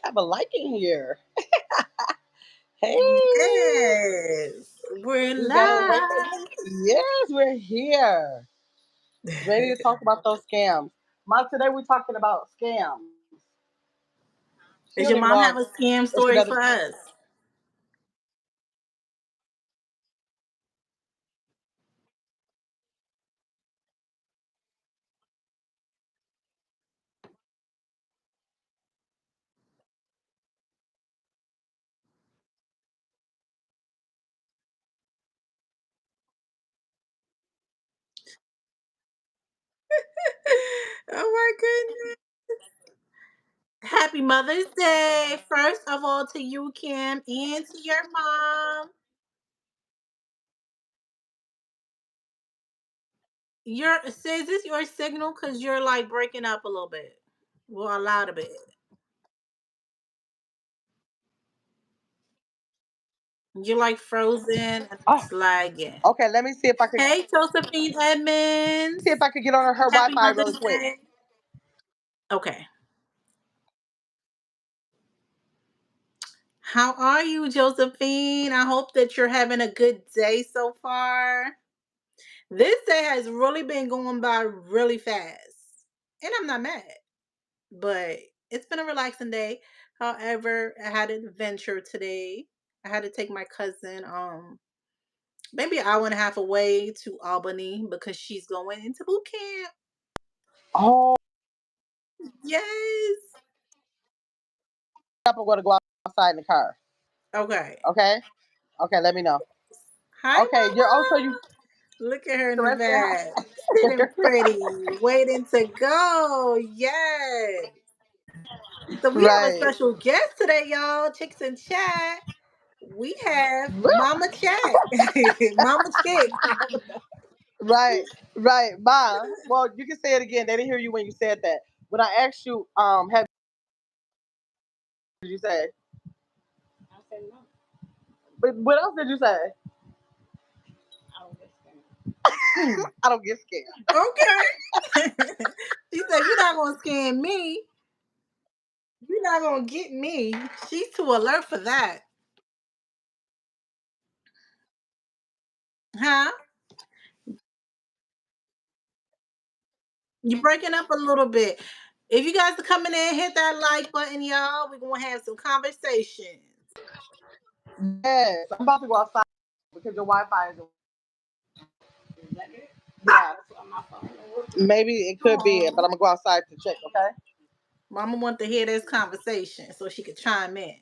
have a like in here. Hey, Yes, we're we got a like. live. Yes, we're here. Ready to talk about those scams. Mom, today we're talking about scams. She Does don't your even mom know have a scam if she story better. for us? Oh my goodness. Happy Mother's Day, first of all, to you, Kim, and to your mom. Is this your signal? Because you're like breaking up a little bit. Well, a lot of it. You're like frozen and Oh, it's lagging. okay. Let me see if I could Hey, Josephine see if Edmonds. I could get on her Happy Wi-Fi really Mother's quick. Day. Okay. How are you, Josephine? I hope that you're having a good day so far. This day has really been going by really fast. And I'm not mad, but it's been a relaxing day. However, I had an adventure today. I had to take my cousin maybe an hour and a half away to Albany because she's going into boot camp. Oh, Yes. I'm going to go outside in the car. Okay. Okay. Okay. Let me know. Hi, Okay. You're also Mama. you. Look at her in the Teresa, say bed. Sitting hi. pretty, waiting to go. Yes. So we have a Right. special guest today, y'all. Chicks in chat. We have Woo! Mama Chat. Mama Chick. Right. Right. Ma. Well, you can say it again. They didn't hear you when you said that. When I asked you, have did you say? But what else did you say? I don't get scared. Okay. She said, "You're not gonna scam me. You're not gonna get me." She's too alert for that. Huh? You're breaking up a little bit. If you guys are coming in, hit that like button, y'all. We're gonna have some conversations. Yes. I'm about to go outside because your Wi-Fi is. Yeah. Maybe it could be it, but Oh, I'm gonna go outside to check. Okay. Mama want to hear this conversation so she could chime in.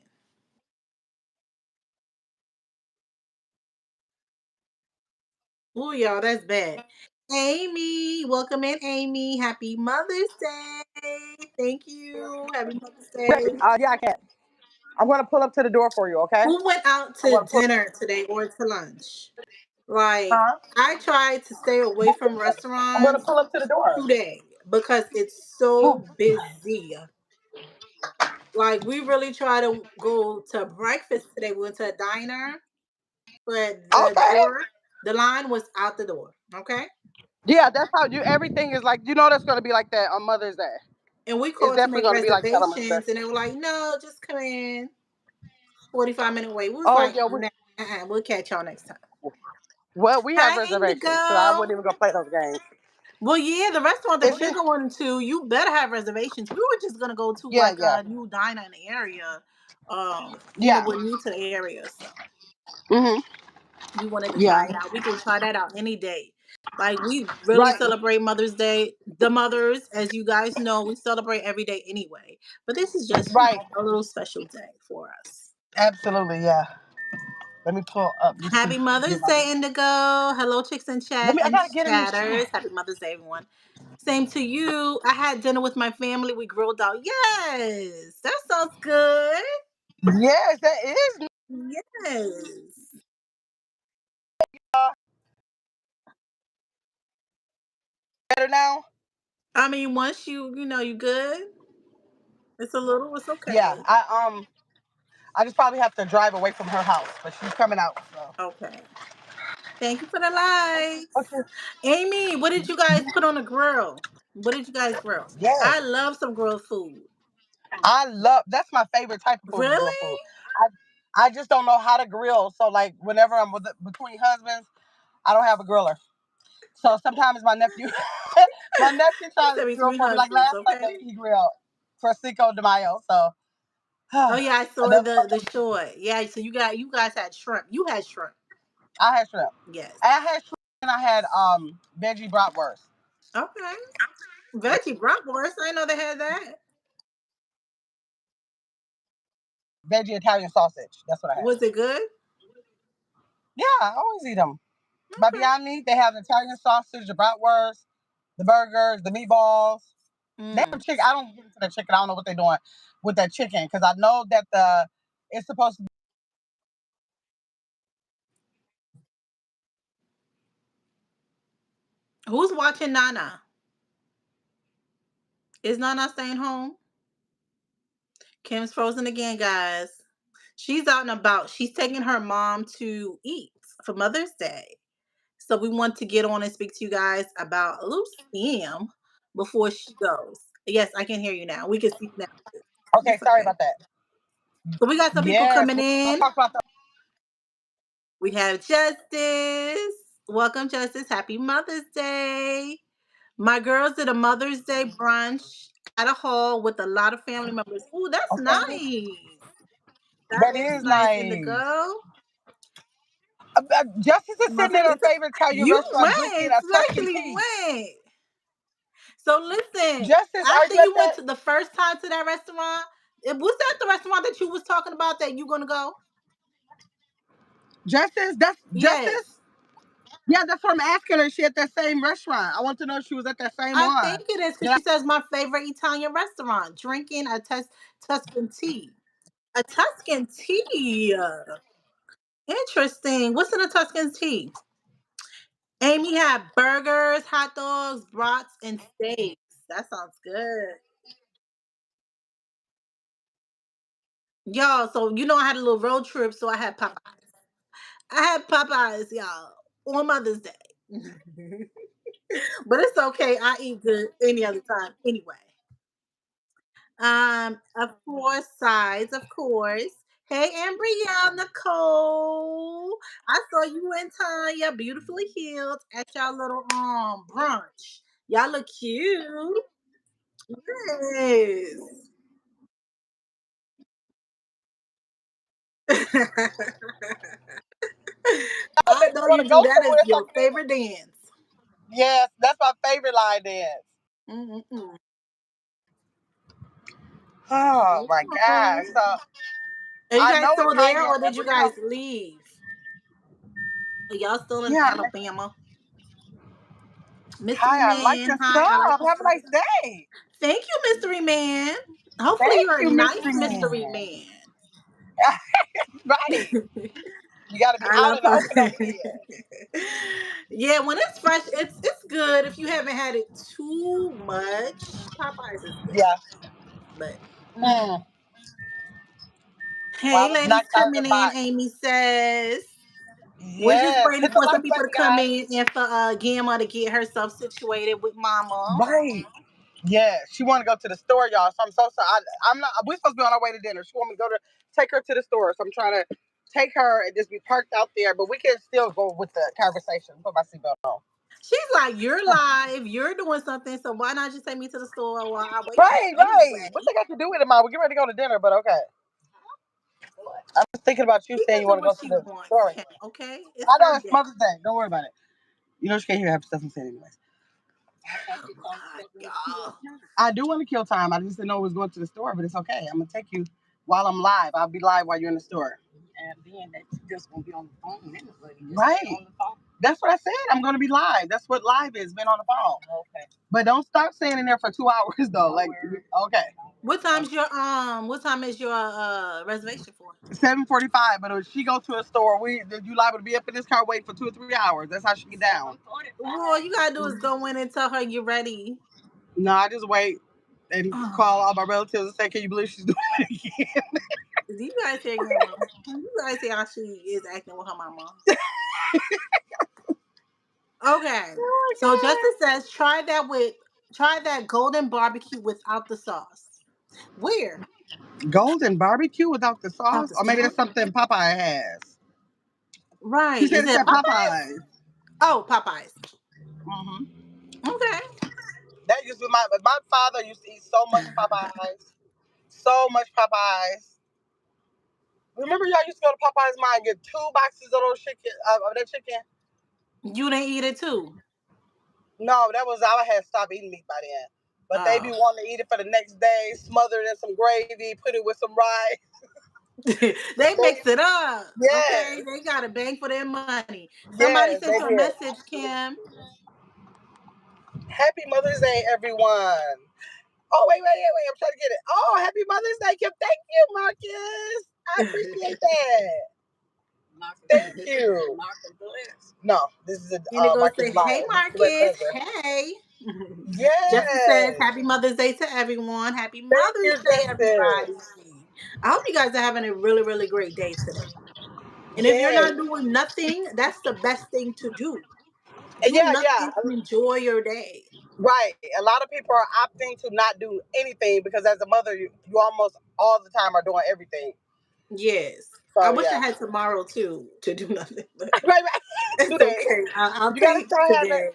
Oh, y'all, that's bad. Amy, welcome in, Amy. Happy Mother's Day. Thank you. Happy Mother's Wait. Day. Yeah, I can. I'm gonna pull up to the door for you. Okay. Who went out I'm to gonna pull. dinner today or to lunch? Like, Huh? I tried to stay away from I'm gonna restaurants pull up to the door. today because it's so busy. Like, we really try to go to breakfast today. We went to a diner, but Okay. the line was out the door. Okay. Yeah, that's how you. Everything is like that's gonna be like that on Mother's Day. And we It's called to definitely make gonna be like that on Mother's reservations, Day. and they were like, "No, just come in. 45-minute wait." We was Oh like, yeah. "Nah, we'll catch y'all next time." Well, we have Hi, reservations, so I Indigo. wouldn't even go play those games. Well, yeah, the restaurant Is that you're it? going to, you better have reservations. We were just gonna go to Yeah, like yeah, a new diner in the area. yeah. We're new to the area, so Mhm. we wanted to try Yeah. it out. We can try that out any day. Like, we really Right. celebrate Mother's Day. The mothers, as you guys know, we celebrate every day anyway. But this is just, Right. a little special day for us. Absolutely. Yeah. Let me pull up. You see. Happy Mother's Get my. Day, Indigo. Hello, chicks and Let chat me. I and gotta get in the chatters. shower. Happy Mother's Day, everyone. Same to you. I had dinner with my family. We grilled out. Yes, that sounds good. Yes, that is Yes. better now. I mean, once you good. It's Yeah. okay. I just probably have to drive away from her house, but she's coming out. So. Okay. Thank you for the likes. Okay. Amy, what did you guys put on the grill? What did you guys grill? Yes. I love some grilled food. I love that's my favorite type of food is grilled Really? food. I just don't know how to grill. So like whenever I'm between husbands, I don't have a griller. So sometimes my nephew my nephew You tries said to grill between for me. Like husbands, last okay? Sunday he grilled for Cinco de Mayo. So Oh yeah, I saw another the short. Yeah, so you guys had shrimp. You had shrimp. I had shrimp. Yes. I had shrimp and I had veggie bratwurst. Okay. Veggie bratwurst. I didn't know they had that. Veggie Italian sausage. That's what I had. Was it good? Yeah, I always eat them. By Okay. Beyond Meat, they have the Italian sausage, the bratwurst, the burgers, the meatballs. They Mm. have chicken. I don't get into the chicken. I don't know what they're doing with that chicken because I know that the it's supposed to be. Who's watching Nana? Is Nana staying home? Kim's frozen again, guys. She's out and about. She's taking her mom to eat for Mother's Day. So we want to get on and speak to you guys about a little scam before she goes. Yes, I can hear you now. We can speak now. Okay, It's sorry okay. about that. So we got some people Yes, coming let's in. talk about the. We have Justice. Welcome, Justice. Happy Mother's Day. My girls did a Mother's Day brunch at a hall with a lot of family members. Ooh, that's Okay, nice. That that is is nice, nice. Indigo. Justice is My sitting at her favorite. favorite Italian You restaurant drinking went. a You Tuscan actually tea. went. So listen, Justice, are after you at you went that? to the first time to that restaurant, was that the restaurant that you was talking about that you gonna go? Justice, that's Yes. Justice. Yeah, that's what I'm asking her. She at that same restaurant. I want to know if she was at that same I one. think it is because Did I- she says my favorite Italian restaurant, drinking a Tuscan tea. A Tuscan tea. Interesting. What's in a Tuscan tea? Amy had burgers, hot dogs, brats, and steaks. That sounds good. Y'all, so you know I had a little road trip, so I had Popeyes. I had Popeyes, y'all, on Mother's Day. But it's okay. I eat good any other time anyway. Of course, sides, of course. Hey, Ambrielle, Nicole. I saw you and Tanya, beautifully healed, at y'all little brunch. Y'all look cute. Yes. I You know want you to do. go That is somewhere so I your can eat? favorite dance. Yes, that's my favorite line dance. Mm-mm-mm. Oh my gosh. So Are you I guys know with still there, Tanya, or did you every guys time. leave? Are y'all still in Yeah, Alabama? Mystery hi, I like Man. your Hi, I like stuff. your Have a stuff. nice day. Thank you, Mystery Man. Hopefully, Thank you're a you, nice Mystery Mystery Man. Man. Right. You got to be I out love in the open over her. here. Yeah, when it's fresh, it's good. If you haven't had it too much, Popeyes is good. Yeah. But Mm. Well, I hey, was ladies knocked out of the coming in. box. Amy says we're just Yes. waiting Hit the for some like people to button, come guys. in and for Gamma to get herself situated with Mama. Right. Yeah, she want to go to the store, y'all. So I'm so sorry. I'm not. We're supposed to be on our way to dinner. She want me to take her to the store. So I'm trying to take her and just be parked out there. But we can still go with the conversation. Put my seatbelt on. She's like, you're live, you're doing something, so why not just take me to the store while I wait for Right, you right. anyway? What they got to do with it, Mom? We get ready to go to dinner, but okay. I'm just thinking about you She saying can you do want to what go to she the wants, store. Kim, okay? It's I know her it's day. Mother's Day. Don't worry about it. You know she can't hear half the stuff I'm saying anyways. Oh God, y'all. I do want to kill time. I just didn't know it was going to the store, but it's okay. I'm gonna take you while I'm live. I'll be live while you're in the store. And being that you just gonna be on the phone anyway. Right. On the phone. That's what I said. I'm gonna be live. That's what live is, been on the phone. Okay. But don't stop staying in there for 2 hours though. Like okay. What time is your reservation for? 7:45. But if she go to a store, you liable to be up in this car waiting for 2 or 3 hours. That's how she get down. All you gotta do is go in and tell her you're ready. No, I just wait and call all my relatives and say, "Can you believe she's doing it again?" Do you guys hear Gamma? You guys see how she is acting with her mama? Okay. Oh So my Justice says try that golden barbecue without the sauce. Where? Golden barbecue without the Without sauce? the Or maybe sauce? that's something Popeye has. She Right. said Is it it said Popeyes? Popeyes. Oh, Popeyes. Hmm. Okay. That used to be my father used to eat so much Popeyes. So much Popeyes. Remember y'all used to go to Popeyes Mine and get 2 boxes of those chicken of that chicken? You didn't eat it too. No, that was I had stopped eating meat by then. But they be Oh. wanting to eat it for the next day, smothered in some gravy, put it with some rice. They mix it up. Okay. Yes, They got a bang for their money. Somebody yes, sent they you a did. message, Kim. Happy Mother's Day, everyone. Oh, wait. I'm trying to get it. Oh, happy Mother's Day, Kim. Thank you, Marcus. I appreciate that. Thank you. No, this is a And it goes Marcus say, "Hey Lion. This is the right Marcus, pleasure. hey." Justin says, Yes. "Happy Mother's Day to everyone. Happy Thank Mother's you, Day, everybody." Justice. I hope you guys are having a really, really great day today. And if you're Yes. not doing nothing, that's the best thing to do. Do Yeah. nothing and enjoy your day. Right. A lot of people are opting to not do anything because as a mother, you almost all the time are doing everything. Yes. I So wish I yeah. had tomorrow too to do nothing, but Right. it's Today. okay. I'll You gotta take start having today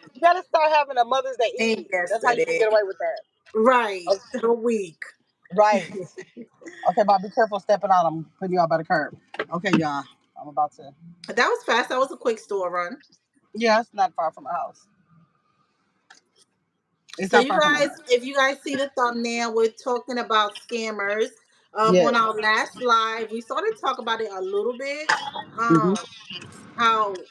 a Mother's Day and Eve. That's how you can yesterday. get away with that. Right. Okay. A week. Right. Okay, Bob, be careful stepping out. I'm putting you out by the curb. Okay, y'all. I'm about to. That was fast. That was a quick store run. Yeah, it's not far from the house. It's So not you far from the guys, house. if you guys see the thumbnail, we're talking about scammers. On Yeah. our last live, we started to talk about it a little bit. Hmm. Um, how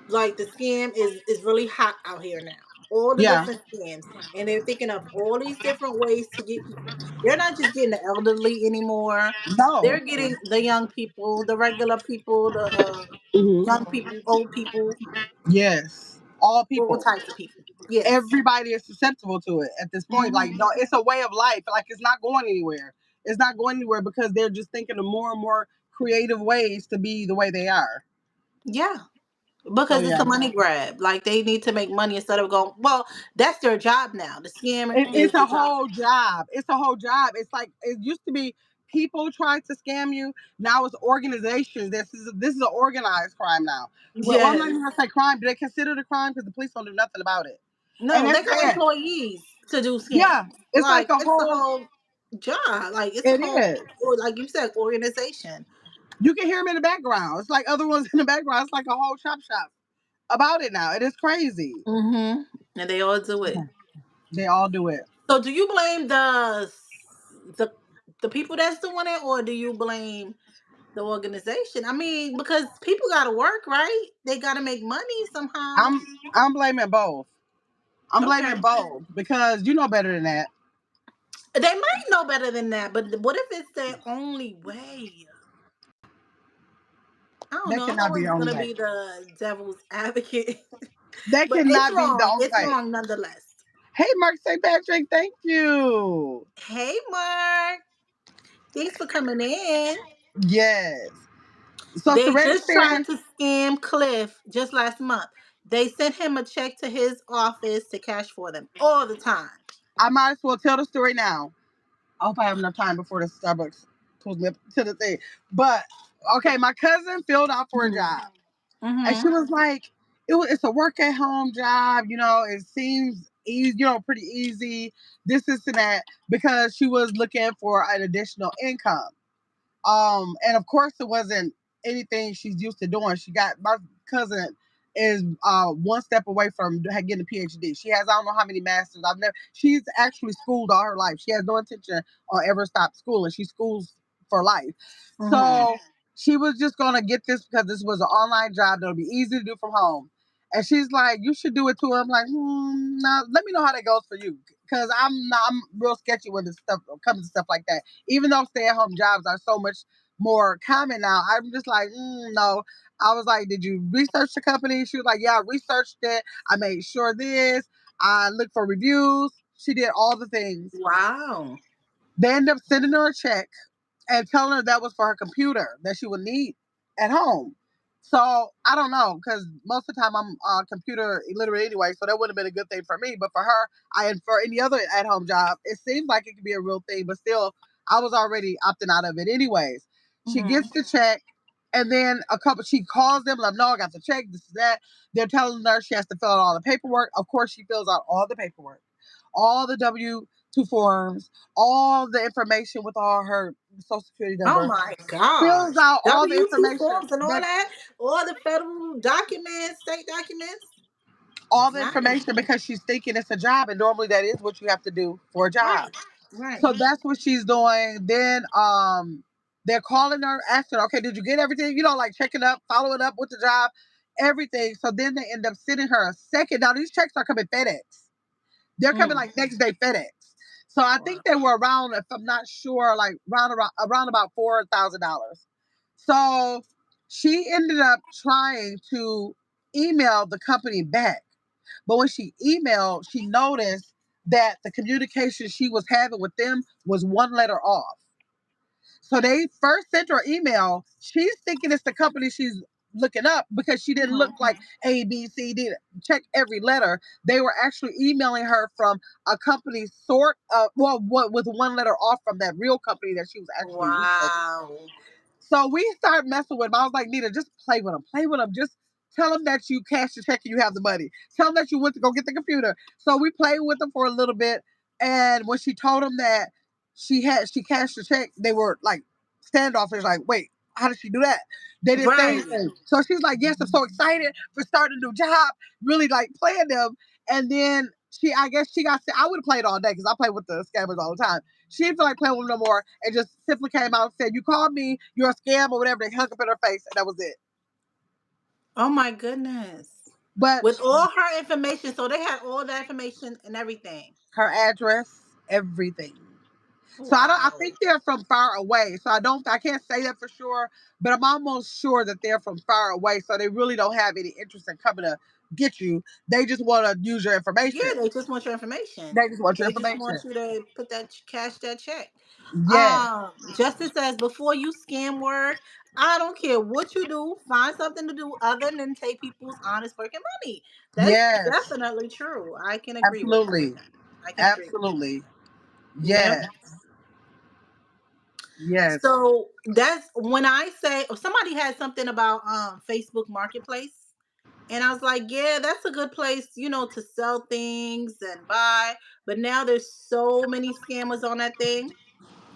like the scam is really hot out here now. All the Yeah. different scams, and they're thinking of all these different ways to get people. They're not just getting the elderly anymore. No. They're getting the young people, the regular people, the Hmm. young people, old people, Yes. All all people. types of people. Yes. Everybody is susceptible to it at this point. Like, Hmm. no, it's a way of life. Like, it's not going anywhere. It's not going anywhere because they're just thinking of more and more creative ways to be the way they are. Yeah. So Because it's yeah. a money grab. Like they need to make money instead of going, well, that's their job now. The scam is It's a the job. whole job. It's a whole job. It's like it used to be people trying to scam you. Now it's organizations. This is an organized crime now. Well, I'm not Yes. even gonna say crime. Do they consider it a crime because the police don't do nothing about it? And No, they it's got sad. employees to do Yeah, scams. it's like Like a it's the whole. whole job. Like it's a It whole, is. or like you said, organization. You can hear them in the background. It's like other ones in the background. It's like a whole shop about it now. It is crazy. Hmm. And they all do it. They all do it. So do you blame the the people that's doing it, or do you blame the organization? I mean, because people got to work, right? They got to make money somehow. I'm I'm blaming both. I'm Okay. blaming both because you know better than that. They might know better than that, but what if it's their only way? I don't That know. I'm cannot be always the only gonna way. be the devil's advocate, That but it's cannot be the wrong. only It's way. wrong nonetheless. Hey, Mark St. Patrick, thank you. Hey, Mark. Thanks for coming in. Yes. So They Serenity just said, tried to scam Cliff just last month. They sent him a check to his office to cash for them all the time. I might as well tell the story now. I hope I have enough time before the Starbucks pulls me up to the thing. But okay, my cousin filled out for a Hmm. job. And she Hmm. was like, it's a work at home job, it seems easy, pretty easy, this and that, because she was looking for an additional income. And of course it wasn't anything she's used to doing. She got my cousin is one step away from getting a PhD. She has I don't know how many masters. She's actually schooled all her life. She has no intention on ever stop schooling. She schools for life. Hmm. So she was just gonna get this because this was an online job that'll be easy to do from home. And she's like, you should do it too. I'm like, no, let me know how that goes for you. Cause I'm real sketchy when the stuff comes to stuff like that. Even though stay-at-home jobs are so much more common now, I'm just like, no. I was like, did you research the company? She was like, yeah, I researched it. I made sure this. I looked for reviews. She did all the things. Wow. They ended up sending her a check and telling her that was for her computer that she would need at home. So I don't know, because most of the time I'm computer illiterate anyway, so that would have been a good thing for me. But for her, and for any other at home job, it seems like it could be a real thing. But still, I was already opting out of it anyways. She gets the check, and then she calls them like, "No, I got the check. This is that." They're telling her she has to fill out all the paperwork. Of course, she fills out all the paperwork, all the W-2 forms, all the information with all her social security Oh number. my Fills gosh. out all the W-2 information forms and all that that, all the federal documents, state documents. all the Nice. information because she's thinking it's a job, and normally that is what you have to do for a job. Right. Right. So that's what she's doing. Then they're calling her, asking her, okay, did you get everything? You know, like checking up, following up with the job, everything. So then they end up sending her a second. Now these checks are coming FedEx. They're coming like next day FedEx. So I think they were around, if I'm not sure, like around about $4,000. So she ended up trying to email the company back. But when she emailed, she noticed that the communication she was having with them was one letter off. So they first sent her an email. She's thinking it's the company she's looking up because she didn't look like A, B, C, D. Check every letter. They were actually emailing her from a company sort of, well, what with one letter off from that real company that she was actually researching. Wow. So we started messing with him. I was like, Nita, just play with him. Play with him. Just tell him that you cashed the check and you have the money. Tell him that you went to go get the computer. So we played with him for a little bit. And when she told him that she cashed the check, they were like standoffish, like, wait, how did she do that? They didn't say Right. anything. So she's like, yes, I'm so excited for starting a new job, really like playing them. And then I guess she got, I would have played all day because I play with the scammers all the time. She didn't feel like playing with them no more and just simply came out and said, you called me, you're a scam or whatever. They hung up in her face and that was it. Oh my goodness. But With all her information, so they had all that information and everything. her address, everything. So I Wow. think they're from far away. So I can't say that for sure, but I'm almost sure that they're from far away. So they really don't have any interest in coming to get you. They just want to use your information. Yeah, they just want your information. They just want your They just information. want you to put that cash that check. Yes. Justice says before you scam work, I don't care what you do, find something to do other than take people's honest working money. That's Yes. definitely true. I can agree with that. Absolutely. I can agree with that. Absolutely. Yep. Yes. Yes. So that's when I say somebody had something about Facebook Marketplace. And I was like, yeah, that's a good place, to sell things and buy. But now there's so many scammers on that thing.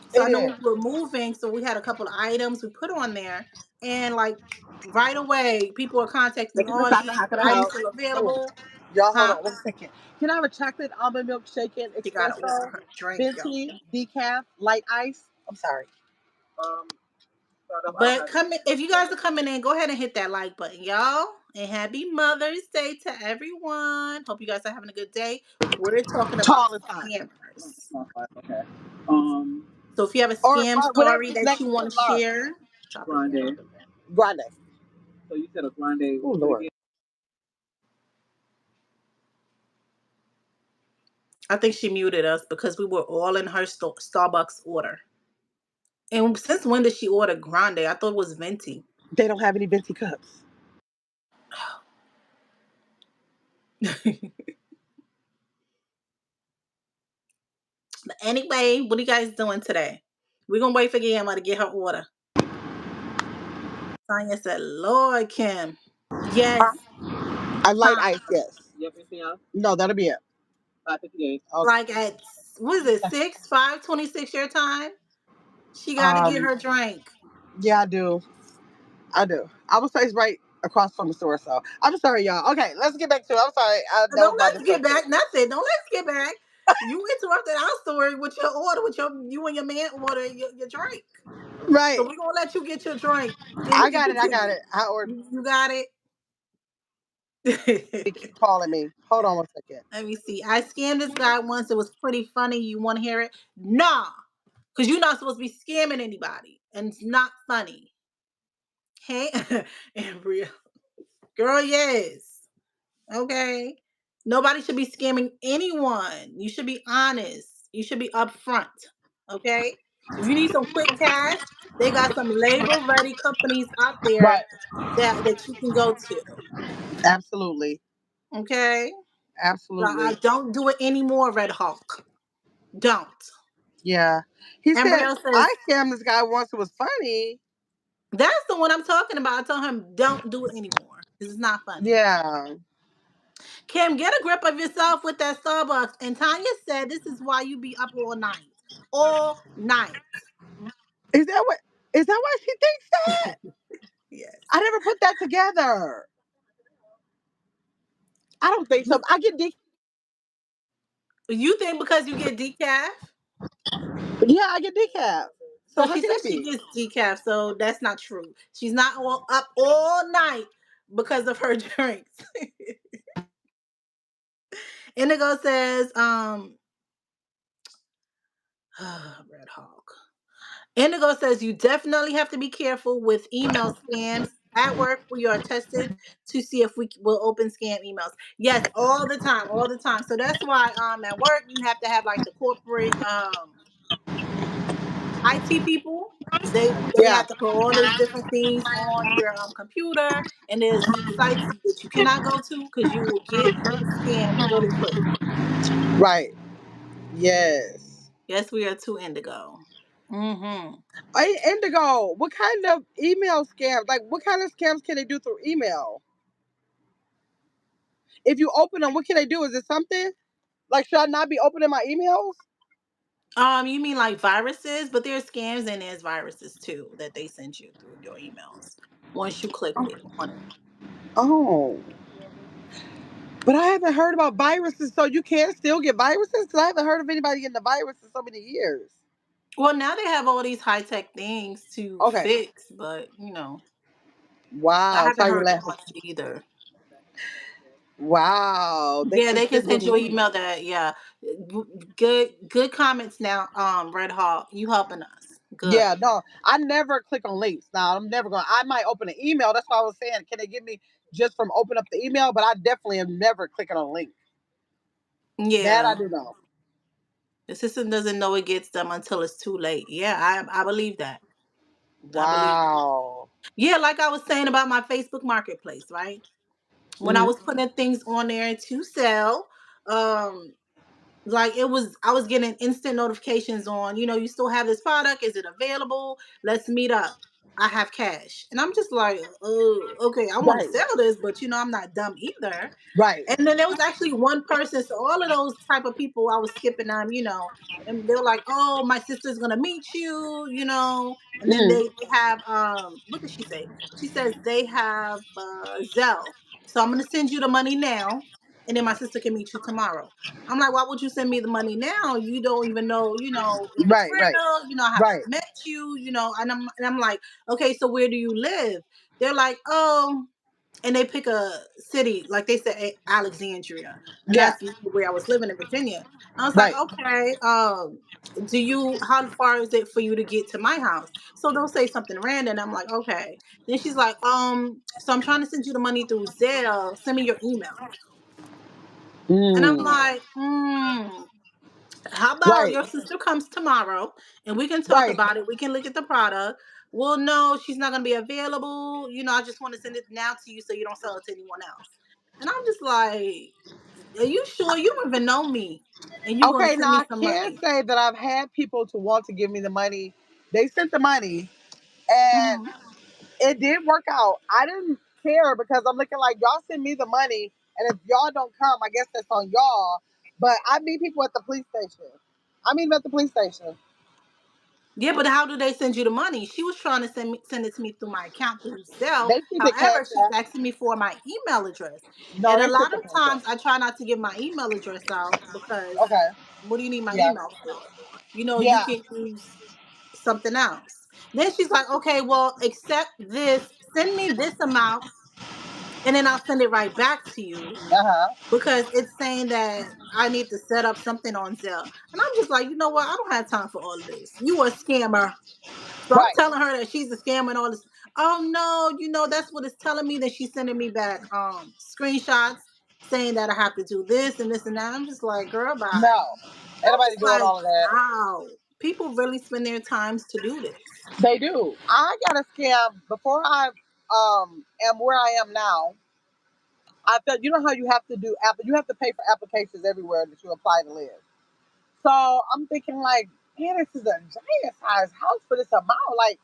So I It know is. we were moving, so we had a couple of items we put on there, and like right away, people are contacting me. Making the Oh, chocolate. How can I are you help? still Oh, available? y'all, hold Huh? on 1 second. Can I have a chocolate almond milk shaken She got to order espresso, her drink, yo. venti, decaf, light ice? I'm sorry. Um, But if you guys are coming in, go ahead and hit that like button, y'all. And happy Mother's Day to everyone. Hope you guys are having a good day. We're talking about tall is hot. scammers. Okay. Um, So if you have a or scam story whatever's that next you to want to large. share, drop it here. Grande. Grande. So you said a grande. Oh Lord. I think she muted us because we were all in her Starbucks order. And since when did she order grande? I thought it was venti. They don't have any venti cups. But anyway, what are you guys doing today? We're gonna wait for Guillermo to get her order. Sonya said, Lord Kim. Yes. I light Huh. ice, yes. You have anything else? No, that'll be it. 5:58. Okay. Like at what is it, 5:26 your time? She gotta get her drink. Yeah, I do. I do. I was placed right across from the store, so I'm sorry, y'all. Okay, let's get back to it. I'm sorry. That was Don't my let's get disruption. back nothing. Don't let's get back. You interrupted our story with your order, with you and your man order your drink. Right. So we're gonna let you get your drink and you I can got it. I got continue. it. I ordered. You got it. They keep calling me. Hold on 1 second. Let me see. I scammed this guy once. It was pretty funny. You want to hear it? Nah, because you're not supposed to be scamming anybody, and it's not funny. Hey, Ambria, girl, yes. Okay. Nobody should be scamming anyone. You should be honest. You should be upfront. Okay. If you need some quick cash, They got some label ready companies out there Right. that you can go to. Absolutely. Okay. Absolutely. Don't do it anymore, Red Hawk. Don't. Yeah. He Amber said, Hill says, I scammed this guy once. It was funny. that's the one I'm talking about. I told him, don't do it anymore. This is not funny. Yeah. Kim, get a grip of yourself with that Starbucks. And Tanya said, this is why you be up all night. All night. Is that what? Is that why she thinks that? Yes. I never put that together. I don't think so. I get You think because you get decaf? yeah, I get decaf. So So how she can said it she be? gets decaf, so that's not true. She's not all up all night because of her drinks. Indigo says, Red Hawk. Indigo says you definitely have to be careful with email scams. At work, we are tested to see if we will open scam emails. Yes, all the time, all the time. So that's why at work you have to have like the corporate IT people. They Yeah. have to put all these different things on your computer, and there's these sites that you cannot go to because you will get scammed really quick. Right. Yes. Yes, we are too indigo. Mm-hmm. Hey, Indigo, what kind of email scams? Like, what kind of scams can they do through email? If you open them, what can they do? Is it something? Like, should I not be opening my emails? You mean like viruses? But there's scams and there's viruses too that they send you through your emails once you click it on it. Oh. But I haven't heard about viruses, so you can still get viruses? Because I haven't heard of anybody getting the virus in so many years. Well, now they have all these high tech things to Okay. fix, but I Wow. haven't Sorry, you're heard too laughing. much either. Wow. They Yeah, can they can still do send you an me. email that, yeah. Good comments now, Red Hawk. You helping us. Good. Yeah, no, I never click on links. Now, I'm never going to, I might open an email. That's why I was saying, can they give me just from open up the email? But I definitely am never clicking on links. That I Yeah. do know. The system doesn't know it gets them until it's too late. Yeah, I believe that. I believe that. Wow. Yeah, like I was saying about my Facebook marketplace, right? When I Mhm. was putting things on there to sell, um, like I was getting instant notifications on, you still have this product, is it available, let's meet up, I have cash, and I'm just like, oh, okay, I want to Right. sell this, but I'm not dumb either. Right. And then there was actually one person, so all of those type of people I was skipping them, and they were like, oh, my sister's gonna meet you, and then Mhm. they have what did she say? She says they have Zelle, so I'm gonna send you the money now, and then my sister can meet you tomorrow. I'm like, why would you send me the money now? You don't even know, if it's Right. Right. real. I haven't Right. met you, and I'm like, okay, so where do you live? They're like, oh, and they pick a city, like they said Alexandria, and Yeah. that's where I was living in Virginia. I was like, Right. okay, how far is it for you to get to my house? So they'll say something random. I'm like, okay. Then she's like, so I'm trying to send you the money through Zelle. Send me your email. And I'm Mm. like, how about Right. your sister comes tomorrow and we can talk Right. about it? We can look at the product. Well, no, she's not going to be available. I just want to send it now to you so you don't sell it to anyone else. And I'm just like, are you sure you don't even know me? And you're going to Okay. send Now me I some can money? say that I've had people to want to give me the money. They sent the money, and Mhm. it did work out. I didn't care because I'm looking like y'all send me the money, and if y'all don't come, I guess that's on y'all. But I meet people at the police station. I meet them at the police station. Yeah, but how do they send you the money? She was trying to send it to me through my account through Zelle. They keep it cash However, she's app. asking me for my email address. No, And a they sent lot the of cash times app. I try not to give my email address out because Okay. what do you need my Yeah. email for? You Yeah. can use something else. Then she's like, okay, well, accept this, send me this amount, and then I'll send it right back to you Uh huh. because it's saying that I need to set up something on Zelle. And I'm just like, you know what? I don't have time for all of this. You a scammer. So I'm Right. telling her that she's a scammer and all this. Oh no, that's what it's telling me. That she's sending me back screenshots saying that I have to do this and this and that. I'm just like, girl, bye. No. I'm Anybody just doing like, all of that? wow. People really spend their times to do this. They do. I got a scam before I am where I am now. I felt you know how you have to do you have to pay for applications everywhere that you apply to live. So I'm thinking like, man, this is a giant size house for this amount. Like,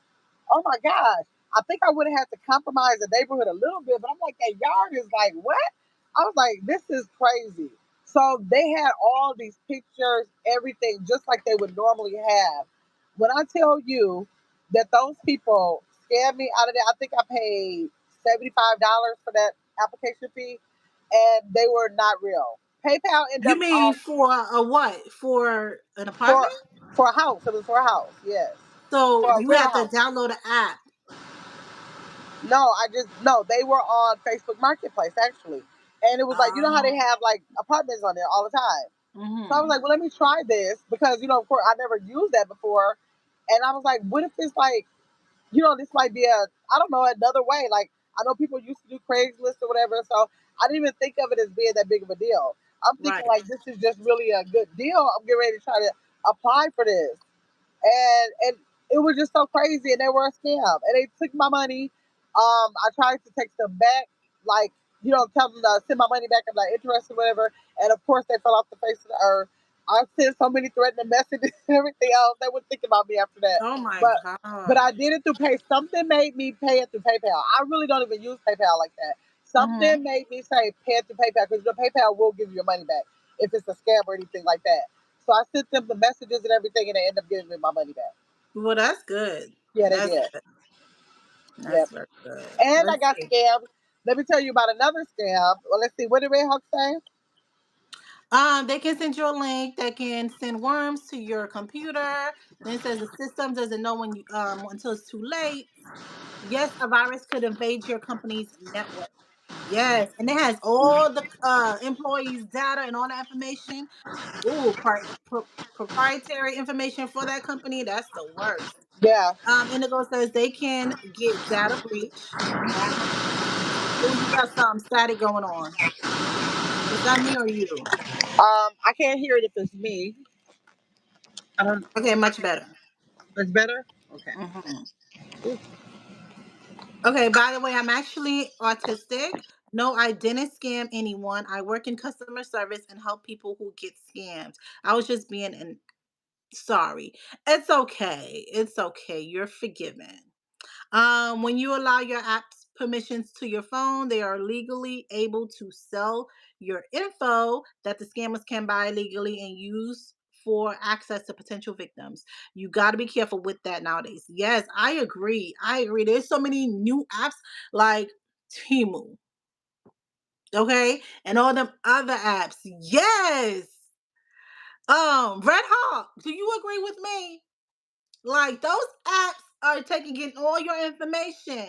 oh my gosh. I think I would have had to compromise the neighborhood a little bit, but I'm like, that yard is like, what? I was like, this is crazy. So they had all these pictures, everything, just like they would normally have. When I tell you that those people scammed me out of that, I think I paid $75 for that application fee, and they were not real. PayPal ended You up mean for a what? For an for apartment? for a house. It was for a house, yes. For So a you real had to house. download an app. No, no, they were on Facebook Marketplace actually. And it was like, you know how they Oh. have like apartments on there all the time. So I was Mm-hmm. like, well, let me try this because, of course, I never used that before. And I was like, what if it's like, this might be I don't know, another way. Like, I know people used to do Craigslist or whatever. So I didn't even think of it as being that big of a deal. I'm thinking Right. like, this is just really a good deal. I'm getting ready to try to apply for this. And it was just so crazy, and they were a scam, and they took my money. I tried to text them back, like tell them to send my money back. I'm not interested, whatever. And of course, they fell off the face of the earth. I sent so many threatening messages and everything else. They wouldn't think about me after that. Oh my But God. I did it through Pay. Something made me pay it through PayPal. I really don't even use PayPal like that. Mm-hmm. Something made me say pay it through PayPal because the PayPal will give you your money back if it's a scam or anything like that. So I sent them the messages and everything, and they end up giving me my money back. Well, that's good. Yeah, they That's did. good. Yep. That's very good. And I Let's got see. scammed. Let me tell you about another scam. Well, let's see. What did Red Hawk say? They can send you a link that can send worms to your computer. Then it says the system doesn't know when you until it's too late. Yes, a virus could invade your company's network. Yes, and it has all the employees' data and all that information. Ooh, proprietary information for that company. That's the worst. Yeah. Indigo says they can get data breach. Oh, you got some static going on. Is that me or you? I can't hear it if it's me. I don't. Okay, much better. It's better. Okay. Hmm. Okay, by the way, I'm actually autistic. No, I didn't scam anyone. I work in customer service and help people who get scammed. I was just being an sorry. It's okay. It's okay. You're forgiven. When you allow your apps permissions to your phone, they are legally able to sell your info that the scammers can buy legally and use for access to potential victims. You got to be careful with that nowadays. Yes, I agree. I agree. There's so many new apps like Timu, okay, and all them other apps. Yes. Red Hawk, do you agree with me? Like those apps are taking getting all your information.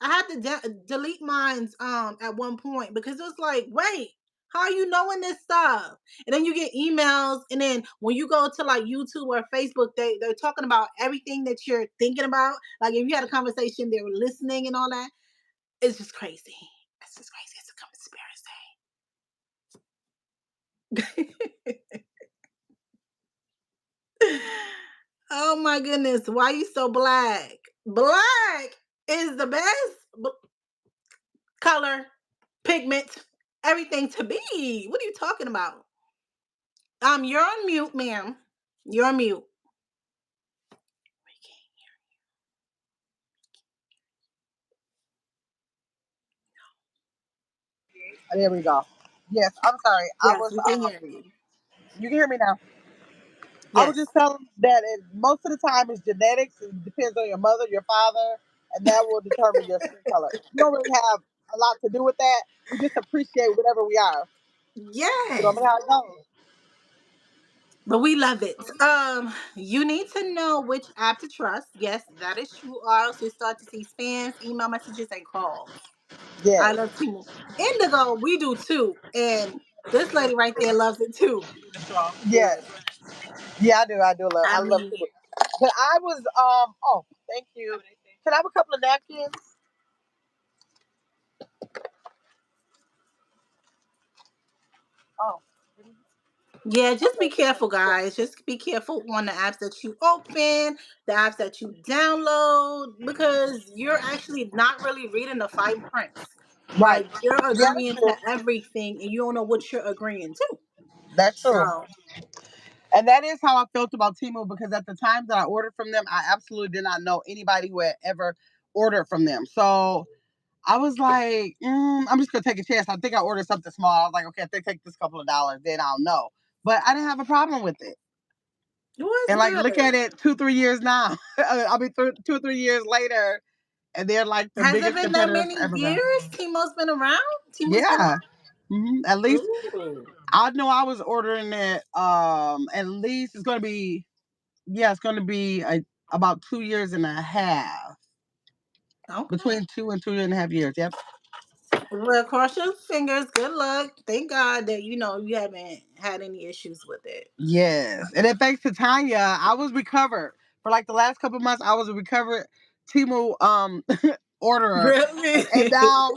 I had to delete mine at one point because it was like, wait, how are you knowing this stuff? And then you get emails, and then when you go to like YouTube or Facebook, they're talking about everything that you're thinking about. Like if you had a conversation, they were listening and all that. It's just crazy. It's just crazy. It's a conspiracy. Oh my goodness, why you so black? Black is the best color, pigment, everything to be. What are you talking about? You're on mute, ma'am. You're on mute. There we go. Yes, I'm sorry. I Yes, was. we can hear you. You can hear me now. I was Yes. just telling that most of the time it's genetics. It depends on your mother, your father, and that will determine your skin color. You don't really have a lot to do with that. We just appreciate whatever we are. You know Yes. how it goes. But we love it. You need to know which app to trust. Yes, that is true. Or else you start to see spams, email messages, and calls. I Yes. love Timu. Indigo, we do too. And this lady right there loves it too. Yes. Yeah, I do. I do love. I I love mean, people. But I was. Oh, thank you. Can I have a couple of napkins? Oh. Yeah, just be careful, guys. Just be careful on the apps that you open, the apps that you download, because you're actually not really reading the fine prints. Right. Like you're Yeah, that's agreeing true. to everything, and you don't know what you're agreeing to. That's true. So And that is how I felt about Temu, because at the time that I ordered from them, I absolutely did not know anybody who had ever ordered from them. So I was like, I'm just gonna take a chance. I think I ordered something small. I was like, okay, if they take this couple of dollars, then I'll know. But I didn't have a problem with it. it was And like, look good. at it, 2-3 years now. I mean, 2 or 3 years later, and they're like the Has it biggest been that competitors many ever. years? Timo's been around. Timo's been Yeah. At on. least Ooh, I know I was ordering it. At least it's gonna be, yeah, it's gonna be about 2 years and a half, okay. between 2 and 2.5 years. Yep. Well, cross your fingers. Good luck. Thank God that you haven't had any issues with it. Yes. And then thanks to Tanya, I was recovered for like the last couple of months. I was a recovered Timu orderer, and Really? now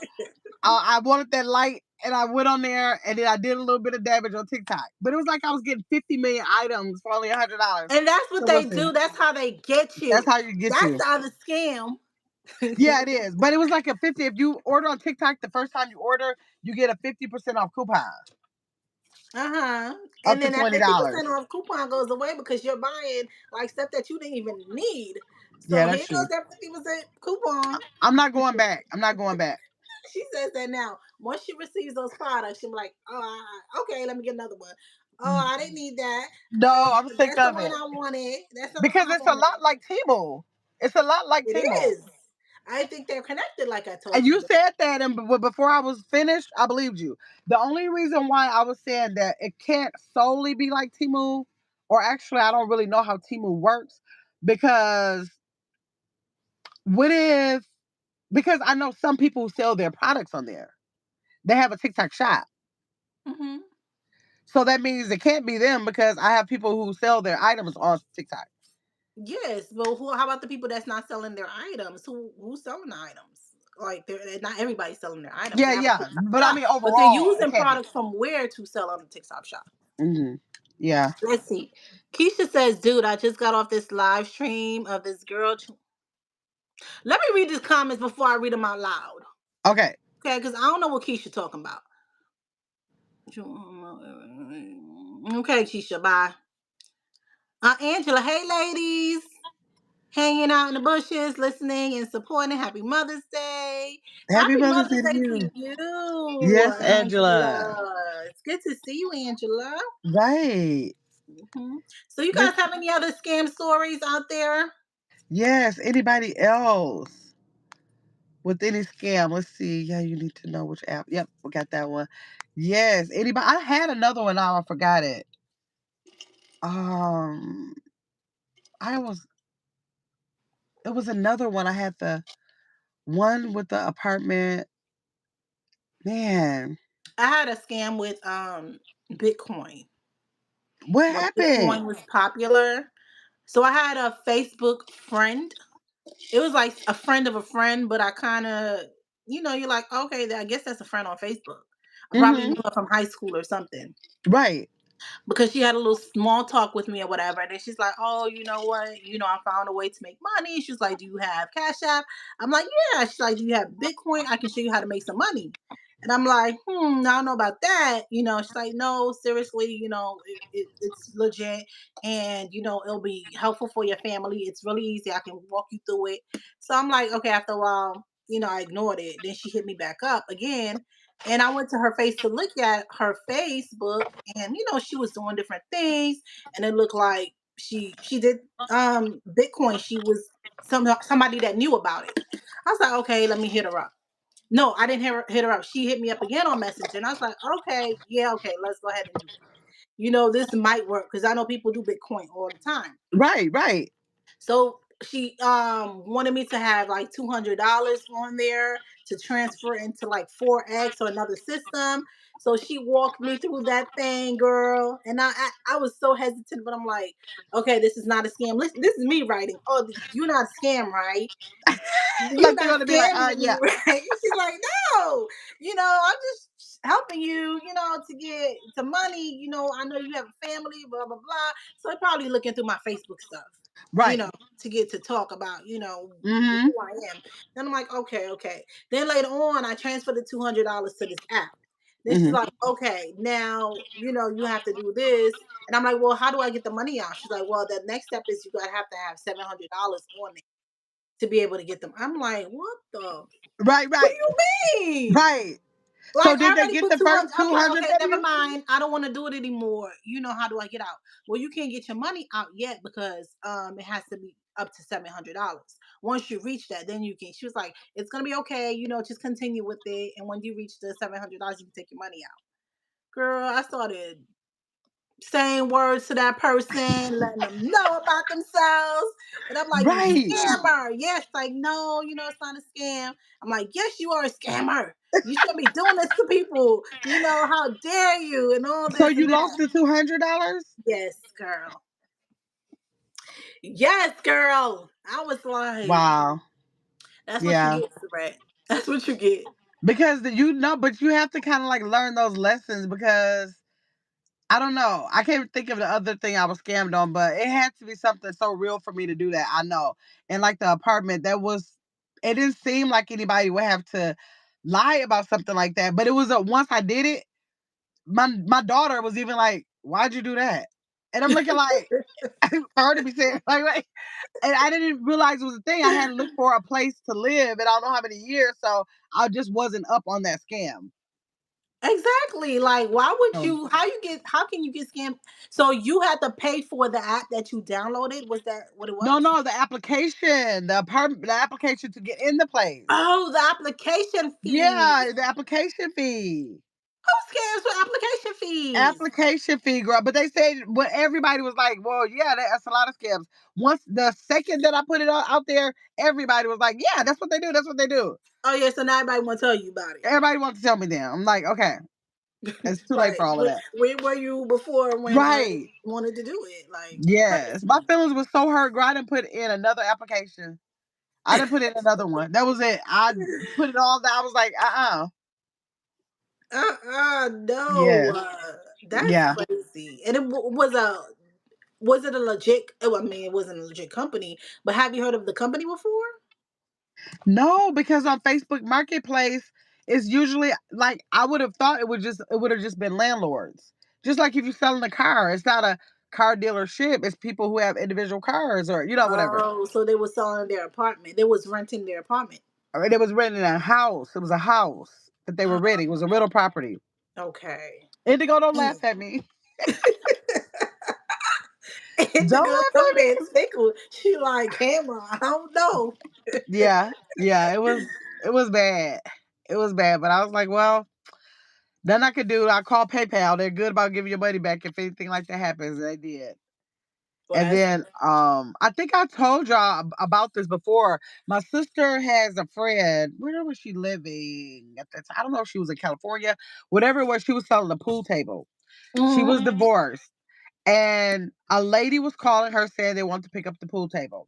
I wanted that light, and I went on there, and then I did a little bit of damage on TikTok. But it was like I was getting 50 million items for only $100. And that's what So we'll they see. do. That's how they get That's you. how you get That's you. the other scam. Yeah, it is. But it was like a 50. If you order on TikTok, the first time you order, you get a 50% off coupon, Uh-huh. up And to then that $20. 50% off coupon goes away because you're buying like stuff that you didn't even need. Yeah, So that's here true. goes that 50% coupon. I'm not going back. I'm not going back. She says that now. Once she receives those products, she'll be like, oh, okay, let me get another one. Oh, I didn't need that. No, I'm sick That's the of one it. I wanted. That's the one Because I it's a lot wanted. like Temu. It's a lot like It Temu. is. I think they're connected, like I And told you. you said that, and before I was finished, I believed you. The only reason why I was saying that it can't solely be like Temu, or actually, I don't really know how Temu works, because what if, because I know some people who sell their products on there. They have a TikTok shop. Hmm. So that means it can't be them, because I have people who sell their items on TikTok. Yes, but how about the people that's not selling their items? Who's selling the items? Like not everybody's selling their items. They Yeah, have a yeah. TikTok But I shop, mean, but they're overall, it using can't be. products from where to sell on the TikTok shop. Yeah. Let's see. Keisha says, "Dude, I just got off this live stream of this girl." Let me read these comments before I read them out loud, Okay. okay? Because I don't know what Keisha talking about. Okay, Keisha, bye. Angela, hey ladies. Hanging out in the bushes, listening and supporting. Happy Mother's Day. Happy Happy Mother's Mother's Day to Day you. to you, Yes, Angela. Angela. It's good to see you, Angela. Right. So, you This, guys have any other scam stories out there? yes. Anybody else with any scam? Let's see. Yeah, you need to know which app. Yep, we got that one. Yes. Anybody? I had another one. Now I forgot it. Um, I was. It was another one. I had the one with the apartment. Man, I had a scam with Bitcoin. what When happened? Bitcoin was popular. So I had a Facebook friend. It was like a friend of a friend, but I kind of, you're like, okay, I guess that's a friend on Facebook. I probably Mm-hmm. knew her from high school or something. Right. Because she had a little small talk with me or whatever. And then she's like, oh, you know what? I found a way to make money. She's like, do you have Cash App? I'm like, yeah. She's like, do you have Bitcoin? I can show you how to make some money. And I'm like, I don't know about that. She's like, no, seriously, it's legit. And, it'll be helpful for your family. It's really easy. I can walk you through it. So I'm like, okay, after a while, I ignored it. Then she hit me back up again. And I went to her face to look at her Facebook, and she was doing different things, and it looked like she did Bitcoin. She was somebody that knew about it. I was like, okay, let me hit her up. No, I didn't hit her up. She hit me up again on Messenger, and I was like, okay, yeah, okay, let's go ahead and do it. This might work because I know people do Bitcoin all the time. Right. Right. So she wanted me to have like $200 on there to transfer into like Forex or another system. So she walked me through that thing, girl, and I was so hesitant, but I'm like, okay, this is not a scam. Listen, this is me writing. Oh, you're not a scam, right? You're Like they're not gonna be like, scamming me, yeah. right? She's like, no, I'm just. helping you, to get some money. I know you have a family, blah blah blah. So they're probably looking through my Facebook stuff, Right. to get to talk about, Mm-hmm. who I am. Then I'm like, okay, okay. Then later on, I transferred the $200 to this app. Then she's Mm-hmm. like, okay, now you have to do this, and I'm like, well, how do I get the money out? She's like, well, the next step is you gotta have to have $700 on it to be able to get them. I'm like, what the? Right, What right, do you mean? right. So Like, I did they already get put the 200. first I'm two like, hundred okay, from never you? mind. I don't want to do it anymore. How do I get out? Well, you can't get your money out yet because it has to be up to $700. Once you reach that, then you can. She was like, it's gonna be okay. Just continue with it. And when you reach the $700, you can take your money out. Girl, I started saying words to that person, letting them know about themselves. And I'm like, you Right. scammer. Yes, like, no, it's not a scam. I'm like, yes, you are a scammer. You shouldn't be doing this to people. How dare you? And all So this you and lost that. the $200? Yes, girl. Yes, girl. I was like, Wow. that's what you Yeah. get, Sarat. That's what you get. Because but you have to kind of like learn those lessons because I don't know. I can't think of the other thing I was scammed on, but it had to be something so real for me to do that. I know. And like the apartment, it didn't seem like anybody would have to lie about something like that. But it was once I did it, my daughter was even like, "Why'd you do that?" And I'm looking like, I heard to be saying like, and I didn't realize it was a thing. I hadn't looked for a place to live in I don't know how many years, so I just wasn't up on that scam. Exactly. Like, why would So, you? How can you get scammed? So you had to pay for the app that you downloaded. Was that what it no, was? no, the application to get in the place. Oh, the application fee. Yeah, the application fee. Who scams for application fees? Application fee, girl. But they said what everybody was like, well, yeah, that's a lot of scams. Once the second that I put it out there, everybody was like, yeah, that's what they do. That's what they do. Oh yeah, so now everybody want to tell you about it. Everybody wants to tell me that. I'm like, okay, it's too late Right. for all of that. Where were you before when I Right. wanted to do it? Like, Yes. My crazy. feelings were so hurt, girl. I didn't put in another application. I didn't put in another one. That was it. I put it all down. I was like, No. Yes. That's Yeah. crazy. And it was it a legit? Oh, I mean, it wasn't a legit company, but have you heard of the company before? No, because on Facebook Marketplace, it's usually like I would have thought it would have just been landlords. Just like if you're selling a car, it's not a car dealership. It's people who have individual cars or whatever. Oh, so they were selling their apartment. They was renting their apartment. Or they was renting a house. It was a house that they were Uh, renting. It was a rental property. okay. Indigo, don't Mm. laugh at me. And the Don't girl laugh over at me. there tickled. She like, camera. I don't know. Yeah, yeah, it was bad. It was bad, but I was like, well, nothing I could do. I called PayPal. They're good about giving your money back if anything like that happens. And they did. Well, And that's then I think I told y'all about this before. My sister has a friend. Where was she living at that time? I don't know if she was in California. Whatever it was, she was selling a pool table. She was Mhm. divorced. And a lady was calling her saying they want to pick up the pool table.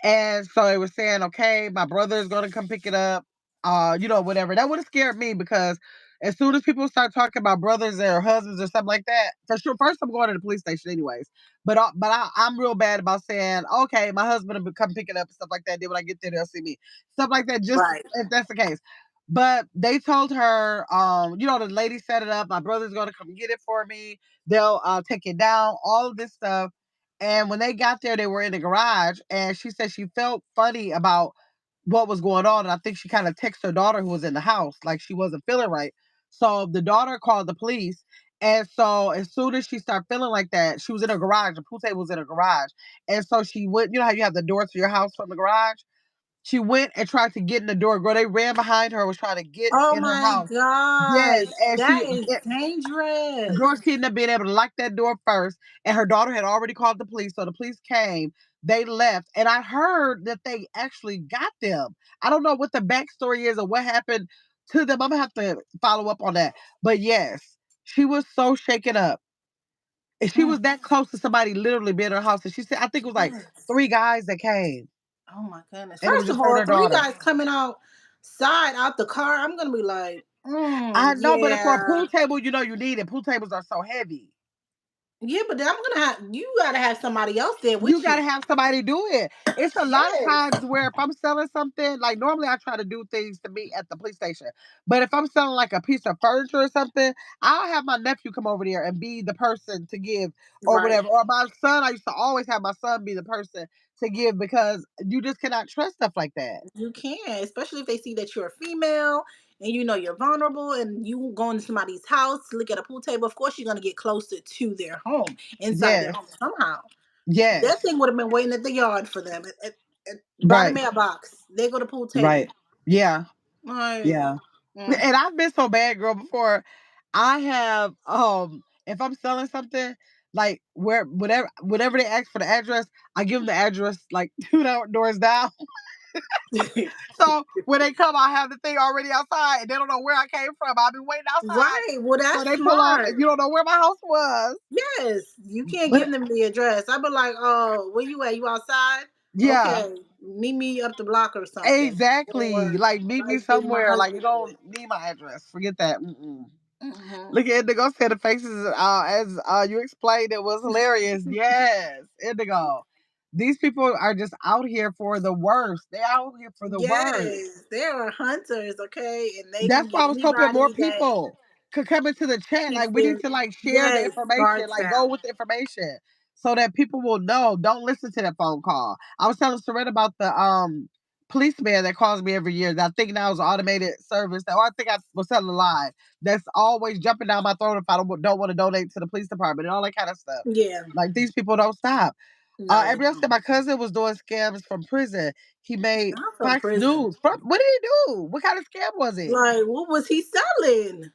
And so they were saying, okay, my brother is going to come pick it up, whatever. That would have scared me because as soon as people start talking about brothers or husbands or something like that, for sure, first I'm going to the police station anyways. I'm real bad about saying, okay, my husband will come pick it up and stuff like that. Then when I get there, they'll see me. Stuff like that, just Right. if that's the case. But they told her, the lady set it up. My brother's going to come get it for me. They'll take it down, all of this stuff. And when they got there, they were in the garage, and she said she felt funny about what was going on. And I think she kind of texted her daughter who was in the house, like she wasn't feeling right. So the daughter called the police. And so as soon as she started feeling like that, she was in her garage. The pool table was in her garage. And so she went, you know how you have the door to your house from the garage? She went and tried to get in the door. Girl, they ran behind her, was trying to get Oh in her my house. Yes. gosh. And That is dangerous. girl, she ended up being able to lock that door first, and her daughter had already called the police. So the police came, they left, and I heard that they actually got them. I don't know what the backstory is or what happened to them. I'm gonna have to follow up on that. But yes, she was so shaken up. And she Mm, was that close to somebody literally being in her house. And she said, I think it was like yes. three guys that came, Oh my goodness. and it was First just of her and all, her three daughter. guys coming outside out the car. I'm gonna be like, I know, but for a Yeah. pool table, you know you need it. Pool tables are so heavy. Yeah, but then you gotta have somebody else there You with you. gotta have somebody do it. It's a lot of Yes. times where if I'm selling something, like normally I try to do things to meet at the police station. But if I'm selling like a piece of furniture or something, I'll have my nephew come over there and be the person to give or Right. whatever. Or my son, I used to always have my son be the person to give because you just cannot trust stuff like that. You can, especially if they see that you're a female and you know you're vulnerable and you go into somebody's house to look at a pool table. Of course, you're gonna get closer to their home, inside their Yes. home somehow. That Yes. thing would have been waiting at the yard for them, by the Right. mailbox. They go to pool table. Right. Yeah. Like, Yeah. mm, And I've been so bad, girl, before. I have if I'm selling something, like where whatever they ask for the address, I give them the address like doors down. So when they come, I have the thing already outside and they don't know where I came from. I've been waiting outside. right. Well, So that's they pull up smart. and you don't know where my house was. Yes, you can't But give them the address. I'd be like, "Oh, where you at? You outside? yeah, Okay, meet me up the block or something." exactly. Or Like meet me like say my somewhere. Like you husband don't did. need my address. Forget that. Mm-mm. Mhm. Look at Indigo said the faces as you explained it was hilarious. Yes, Indigo. These people are just out here for the worst. They out here for the worst. Yes, there are hunters, okay, and they can That's why get I was hoping more anybody that people could come into the chat. keeps Like we their need to like share the yes information, guards like go down. with the information so that people will know. Don't listen to that phone call. I was telling Serena about the policeman that calls me every year. That I think now is an automated service. Or I think I was telling a lie. That's always jumping down my throat if I don't want to donate to the police department and all that kind of stuff. Yeah, Like these people don't stop. no, they Every else said don't. my cousin was doing scams from prison. He made Not from Fox prison. News. What did he do? What kind of scam was it? Like, what was he selling?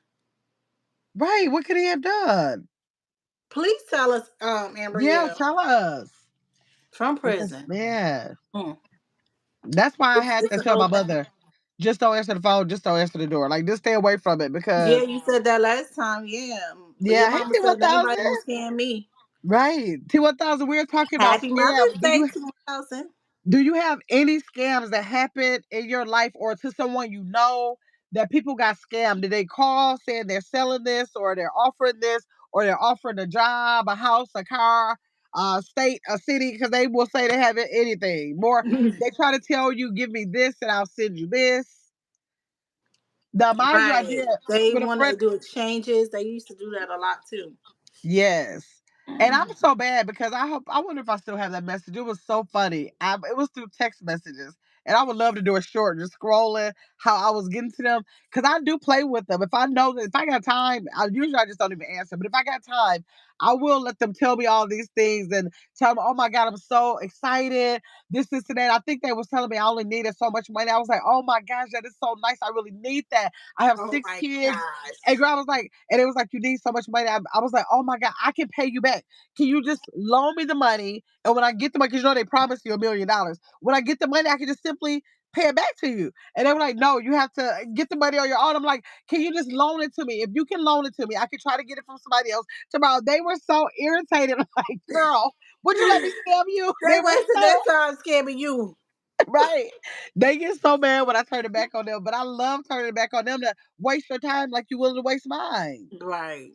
Right, what could he have done? Please tell us, Amber. Yeah, Yeah, tell us. from Because prison. man, Mm. that's why I had It's to a tell whole my thing. mother, just don't answer the phone, just don't answer the door. Like just stay away from it Yeah, because you said that last time. Yeah, but your yeah, hey mama said anybody T1000. gonna scam me. Right. T1000, we are talking about Happy scams. Mother's Day, 2000. Do you have any scams that happened in your life or to someone you know that people got scammed? Did they call saying they're selling this or they're offering this or they're offering a job, a house, a car, a state, a city? Because they will say they have anything. More, they try to tell you, give me this and I'll send you this. Now, mind you, I Right. did They with a want to friend. do exchanges. They used to do that a lot too. Yes. And I'm so bad because I wonder if I still have that message. It was so funny. It was through text messages. And I would love to do a short, just scrolling how I was getting to them. Cause I do play with them. If I know that if I got time, I just don't even answer. But if I got time, I will let them tell me all these things and tell them, oh my God, I'm so excited. This, and that. I think they was telling me I only needed so much money. I was like, oh my gosh, that is so nice. I really need that. I have Oh six my kids. And gosh. girl, I was like, and it was like, you need so much money. I was like, oh my God, I can pay you back. Can you just loan me the money? And when I get the money, because you know they promised you $1 million. When I get the money, I can just simply pay it back to you. And they were like, no, you have to get the money on your own. I'm like, can you just loan it to me? If you can loan it to me, I can try to get it from somebody else tomorrow. They were so irritated. Like, girl, would you let me scam you? They They were wasted their so time scamming you. right. They get so mad when I turn it back on them, but I love turning it back on them to waste your time like you willing to waste mine. Right.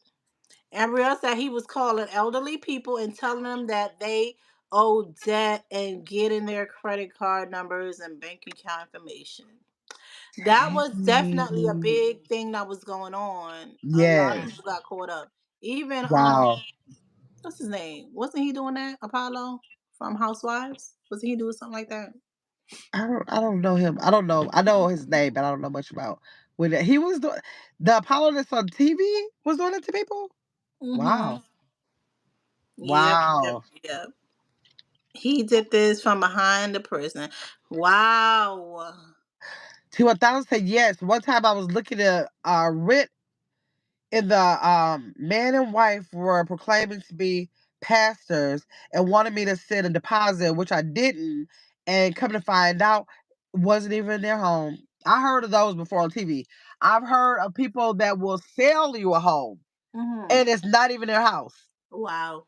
Ambriel said he was calling elderly people and telling them that they owe debt and getting their credit card numbers and bank account information. That was definitely a Dang. big thing that was going on. A lot of Yes. people got caught up. Even Wow. what's his name? Wasn't he doing that? Apollo from Housewives? Wasn't he doing something like that? I don't know him. I don't know. I know his name, but I don't know much about when he was doing the Apollo that's on TV was doing it to people. Mm-hmm. Wow. Yep, yep, Wow. yep. He did this from behind the prison. Wow. To 1,000 said yes. One time I was looking at rent and the man and wife were proclaiming to be pastors and wanted me to send a deposit, which I didn't, and come to find out wasn't even in their home. I heard of those before on TV. I've heard of people that will sell you a home Hmm. and it's not even their house. Wow.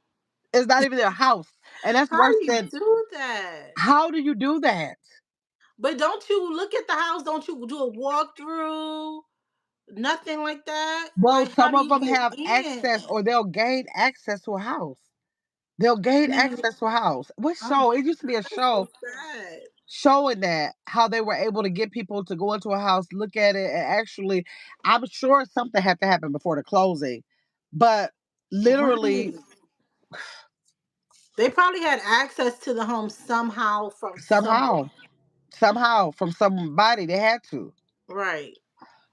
It's not even their house. And that's How worse do you than do that? how do you do that? But don't you look at the house? Don't you do a walkthrough? Nothing like that. Well, Like, how some do of you them get have access, in? or they'll gain access to a house. They'll gain Man, access to a house. What oh my show? It used to be a God, that's so show sad. showing that how they were able to get people to go into a house, look at it, and actually, I'm sure something had to happen before the closing, but literally Right. They probably had access to the home somehow from someone. somehow, somehow from somebody they had to. Right.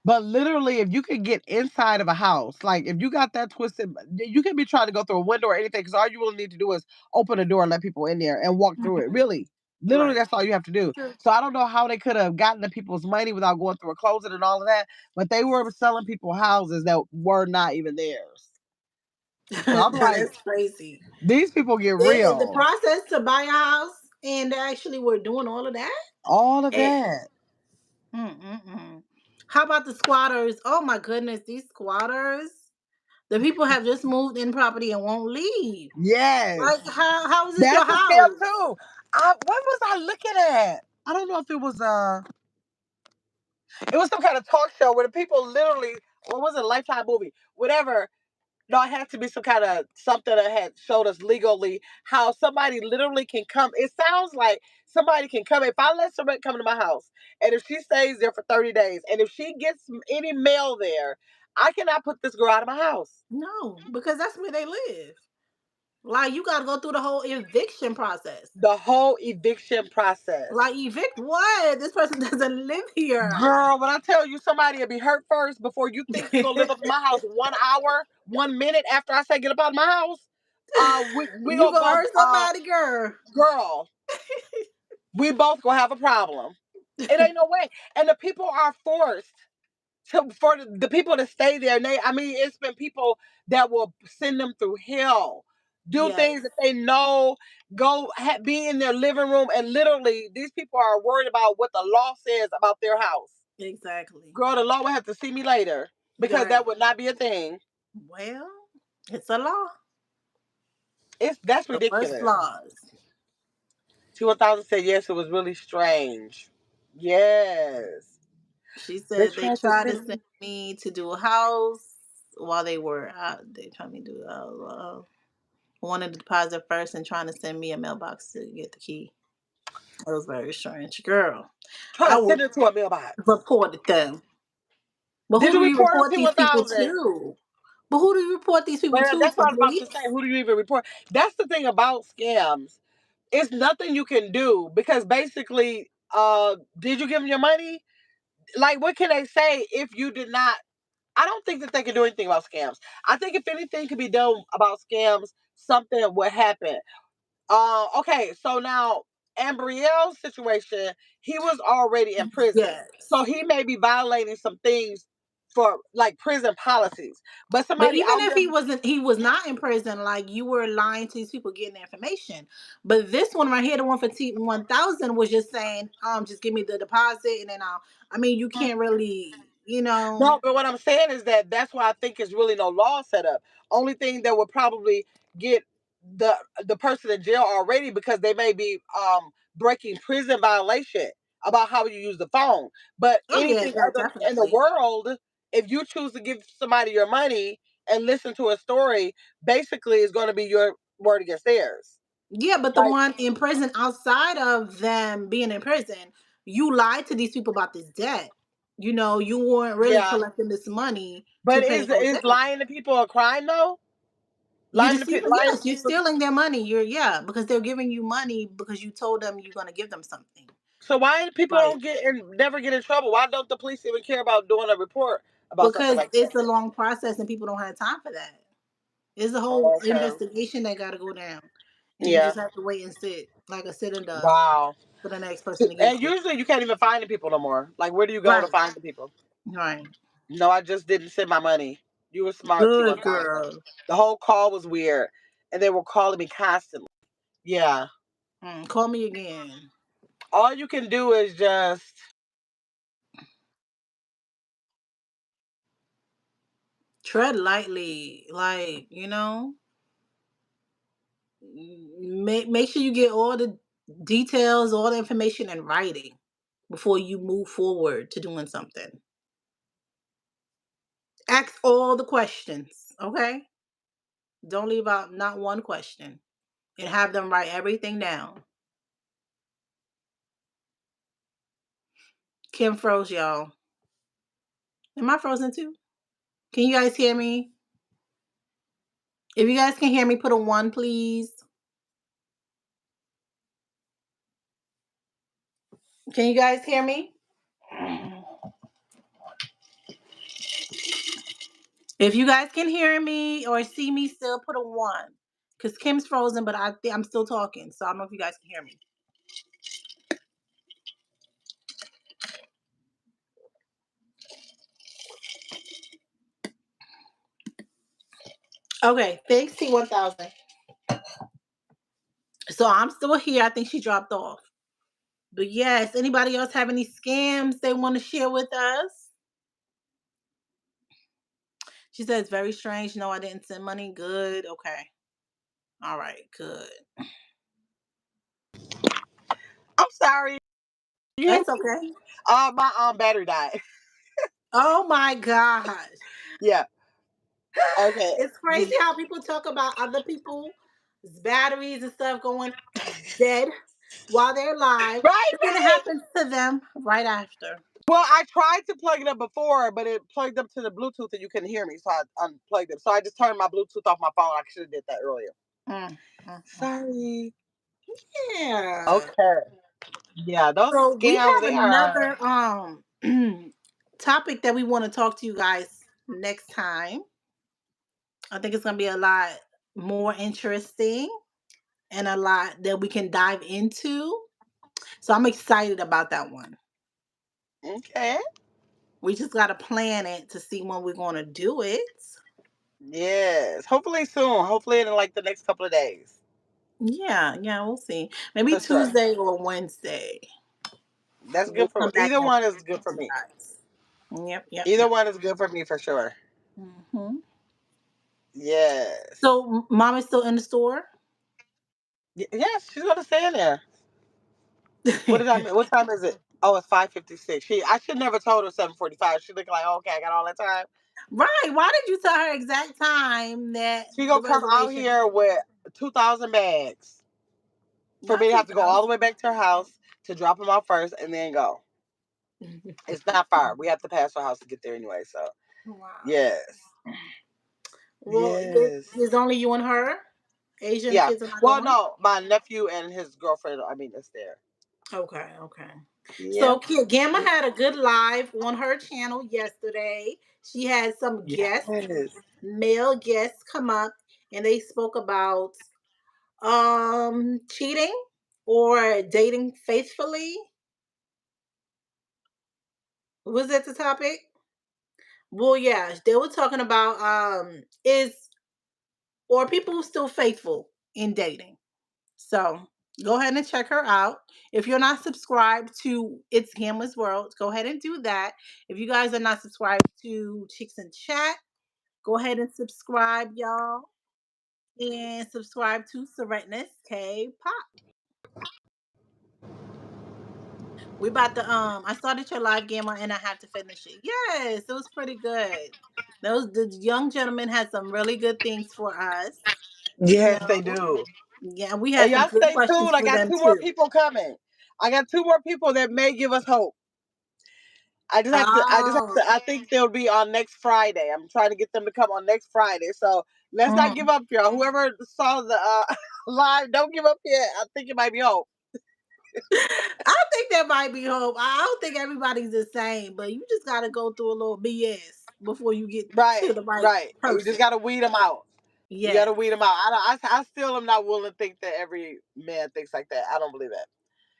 But literally, if you could get inside of a house, like if you got that twisted, you can be trying to go through a window or anything because all you really need to do is open the door and let people in there and walk through it. Mhm. Really, literally, Right. that's all you have to do. True. So I don't know how they could have gotten the people's money without going through a closet and all of that, but they were selling people houses that were not even theirs. So I'm like, That's crazy. these people get The real. process to buy a house and they actually were doing all of that? All of Eh, that. mm. How about the squatters? Oh my goodness, these squatters. The people have just moved in property and won't leave. Yes. Like how is this your That's a scam house? too. What was I looking at? I don't know if it was some kind of talk show where the people literally, what was it, Lifetime movie, whatever. No, it had to be some kind of something that had showed us legally how somebody literally can come. It sounds like somebody can come. If I let somebody come to my house and if she stays there for 30 days and if she gets any mail there, I cannot put this girl out of my house. No, because that's where they live. Like you gotta go through the whole eviction process. The whole eviction process. Like evict what? This person doesn't live here. Girl, when I tell you somebody will be hurt first before you think you're gonna live up in my house 1 hour, 1 minute after I say get up out of my house, we You gonna gonna both hurt somebody, girl. girl, we both gonna have a problem. It ain't no way. And the people are forced for the people to stay there. And I mean, it's been people that will send them through hell, do Yes, things that they know, be in their living room, and literally these people are worried about what the law says about their house. exactly. Girl, the law will have to see me later because Right. that would not be a thing. Well, it's a law. That's The first ridiculous. flaws. T1000 said yes, it was really strange. Yes. She They said they tried to tried to send send me. me to do a house while they were out. They tried me to do wanted to deposit first and trying to send me a mailbox to get the key. It was very strange. Girl, Try I to would send it to a mailbox. report them. But who Did do you we report report them these people T1000? to? But who do you report these people Well, to? that's what The I was about to say. police? Who do you even report? That's the thing about scams. It's nothing you can do because basically, did you give them your money? Like, what can they say if you did not? I don't think that they can do anything about scams. I think if anything can be done about scams, something would happen. Okay, so now Ambriel's situation, he was already in prison. So Yes. he may be violating some things for like prison policies. But But somebody even out if here, he was not in prison, like you were lying to these people getting the information. But this one right here, the one for T1000 was just saying, just give me the deposit and then I mean, you can't really, no, but what I'm saying is that that's why I think there's really no law set up. Only thing that would probably get the the person in jail already because they may be breaking prison violation about how you use the phone. But oh yeah, anything that other in the definitely. world, if you choose to give somebody your money and listen to a story, basically is going to be your word against theirs. Yeah, but the Like, one in prison outside of them being in prison, you lied to these people about this debt. You weren't really yeah, collecting this money to but pay those is debts. lying to people a crime though? You Lying to deceive, people, yes, you're stealing their money. Because they're giving you money because you told them you're gonna give them something. so why do people Like don't get and never get in trouble? Why don't the police even care about doing a report about something because like that? it's a long process and people don't have time for that. It's a whole Oh, okay. investigation that gotta go down. And you Yeah. just have to wait and sit like a sitting duck Wow. for the next person to get And called. usually you can't even find the people no more. Like, where do you go to Right. find the people? Right. No, I just didn't send my money. You were smart, Good T1000. girl. The whole call was weird, and they were calling me constantly. Yeah. Call me again. All you can do is just Tread lightly. Like, make sure you get all the details, all the information in writing before you move forward to doing something. Ask all the questions, okay? Don't leave out not one question, and have them write everything down. Kim froze, y'all. Am I frozen too? Can you guys hear me? If you guys can hear me, put a 1, please. Can you guys hear me? If you guys can hear me or see me still, put a 1. Because Kim's frozen, but I'm still talking. So I don't know if you guys can hear me. Okay, thanks T1000. So I'm still here. I think she dropped off. But yes, anybody else have any scams they want to share with us? She says very strange. No, I didn't send money. Good. Okay. All right. Good. I'm sorry. You hear That's me? okay. My battery died. Oh my gosh. Yeah. Okay. It's crazy how people talk about other people's batteries and stuff going dead while they're alive. Right, And then it right. happens to them right after. Well, I tried to plug it up before, but it plugged up to the Bluetooth and you couldn't hear me, so I unplugged it. So I just turned my Bluetooth off my phone. I should have did that earlier. Mm, mm, mm. Sorry. Yeah. Okay. Yeah, those So we scams, have they are. another topic that we want to talk to you guys next time. I think it's gonna be a lot more interesting and a lot that we can dive into. So I'm excited about that one. Okay. We just gotta plan it to see when we're gonna do it. Yes. Hopefully soon. Hopefully in like the next couple of days. Yeah, yeah, we'll see. Maybe For sure. Tuesday or Wednesday. That's We'll good for come back either and one is report good for to you me. guys. Yep, yep, Either yep. one is good for me for sure. Hmm. Yes. So, mom is still in the store. Yes, she's gonna stay in there. What did I mean? What time is it? Oh, it's 5:56. I should never told her 7:45. She looking like, oh, okay, I got all that time. Right. Why did you tell her exact time that She the gonna come out reservation? here with 2,000 bags for Not me to have to go all 2,000. the way back to her house to drop them off first and then go. It's not far. We have to pass her house to get there anyway. So Wow. yes, Well, yes, there's only you and her. Asian yeah. kids are not Well, going. no, my nephew and his girlfriend. I mean, it's there. Okay, okay. Yeah. So Gamma had a good live on her channel yesterday. She had some guests, Yes. male guests, come up, and they spoke about cheating or dating faithfully. Was that the topic? Well, yeah, they were talking about is or people still faithful in dating. So go ahead and check her out. If you're not subscribed to It's Gamma's World, go ahead and do that. If you guys are not subscribed to Chicks and Chat, go ahead and subscribe, y'all. And subscribe to Serenus K Pop. We about to I started your live Gamma and I have to finish it. Yes, it was pretty good. The young gentleman had some really good things for us. You Yes, they know, do. yeah, we And had some y'all good stay questions tuned. I for got them two more too. people coming. I got two more people that may give us hope. I just have to. I just have Oh, to. I think they'll be on next Friday. I'm trying to get them to come on next Friday. So let's not give mhm. up, y'all. Whoever saw the live, don't give up yet. I think it might be hope. I think there might be hope. I don't think everybody's the same, but you just got to go through a little BS before you get Right, to the right right. You just person. gotta weed them out. You gotta weed Yes. them out. I still am not willing to think that every man thinks like that. I don't believe that.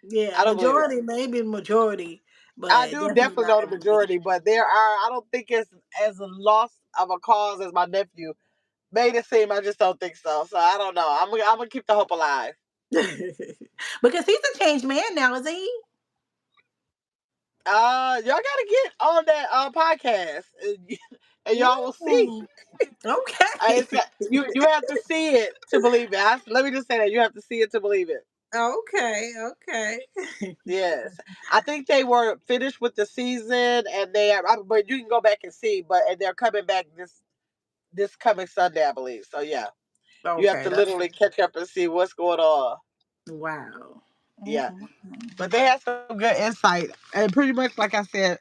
Yeah, I don't believe it. majority, maybe majority, I but do definitely definitely not know the everybody. majority, but there are. I don't think it's as lost of a cause as my nephew made it seem. I just don't think so. So I don't know. I'm gonna keep the hope alive. Because he's a changed man now, isn't he? Y'all gotta get on that podcast, and y'all will see. Mm, okay. You have to see it to believe it. Let me just say that you have to see it to believe it. Okay, okay. Yes, I think they were finished with the season, and they are. But you can go back and see. But and they're coming back this coming Sunday, I believe. So yeah, you have Okay, to that's literally catch up and see what's going on. wow. Yeah, Mhm. but they had some good insight, and pretty much like I said,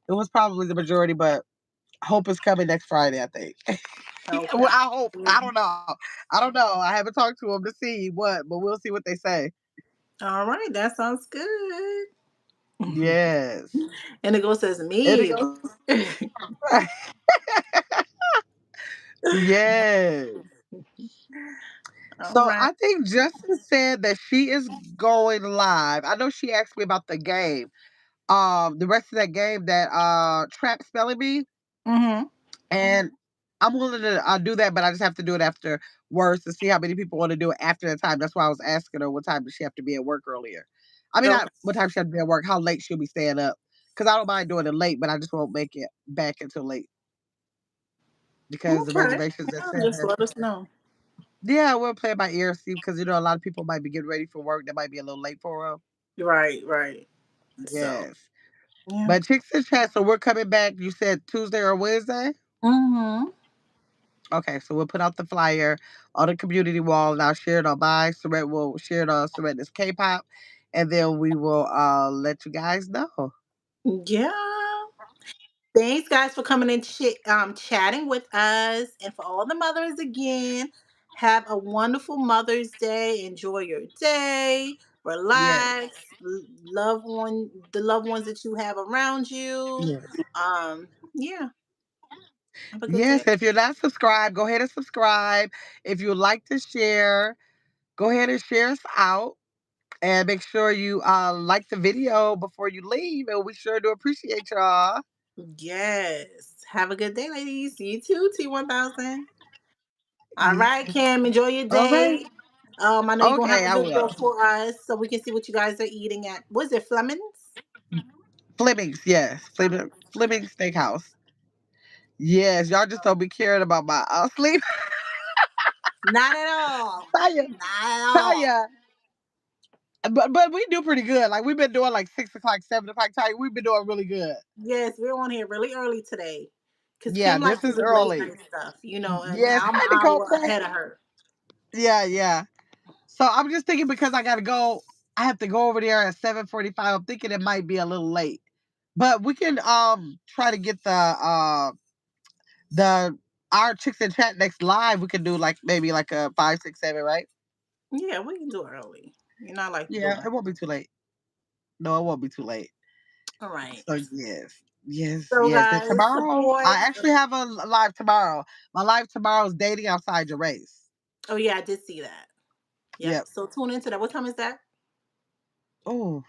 it was probably the majority. But Hope is coming next Friday, I think. Okay. Well, I hope. I Mhm. don't know. I don't know. I haven't talked to them to see what, but we'll see what they say. All right, that sounds good. Yes. And it goes says And it me. goes. Yes. All So right. I think Justin said that she is going live. I know she asked me about the game. The rest of that game that Trap Spelling Bee, Mhm. and I'm willing to do that, but I just have to do it after work to see how many people want to do it after that time. That's why I was asking her what time does she have to be at work earlier. I mean, not Okay. what time she has to be at work, how late she'll be staying up. Because I don't mind doing it late, but I just won't make it back until late because the Okay. reservations at Yeah, just 7. let us know. Yeah, we'll play it by ear, see, because a lot of people might be getting ready for work. That might be a little late for them. Right, right. So, Yes. yeah. But Chicks and Chat, so we're coming back. You said Tuesday or Wednesday? Mhm. Okay, so we'll put out the flyer on the community wall and I'll share it on my Surrender will share it on Surrender's K-pop. And then we will let you guys know. Yeah. Thanks, guys, for coming and chatting with us, and for all the mothers again. Have a wonderful Mother's Day. Enjoy your day. Yes. Relax. Love on the loved ones that you have around you. Yes. Yeah. Have a good Yes. day. If you're not subscribed, go ahead and subscribe. If you'd like to share, go ahead and share us out. And make sure you like the video before you leave. And we sure do appreciate y'all. Yes. Have a good day, ladies. You too, T1000. All Yes. right, Kim. Enjoy your All right. day. I know you're gonna have Okay, a I video will. for us so we can see what you guys are eating at. Was it Fleming's? Fleming's, yes. Fleming's Steakhouse. Yes, y'all just don't be caring about my sleep. Not at all. Taya, Not at all. Taya. But we do pretty good. Like we've been doing like 6 o'clock, 7 o'clock. Taya, we've been doing really good. Yes, we're on here really early today. Cause Yeah, Kim this likes to is do late early. night stuff, and Yes, I'm an hi Nicole. hour ahead of her. Yeah, yeah. So I'm just thinking because I gotta go, I have to go over there at 7:45. I'm thinking it might be a little late. But we can try to get the our chicks in chat next live. We can do like maybe like a 5, 6, 7, right? Yeah, we can do it early. I like Yeah, doing. it won't be too late. No, it won't be too late. All right. So yes, yes, So yes. And guys, tomorrow, support. I actually have a live tomorrow. My live tomorrow is dating outside your race. Oh yeah, I did see that. Yep. Yep. So tune into that. What time is that? Oh,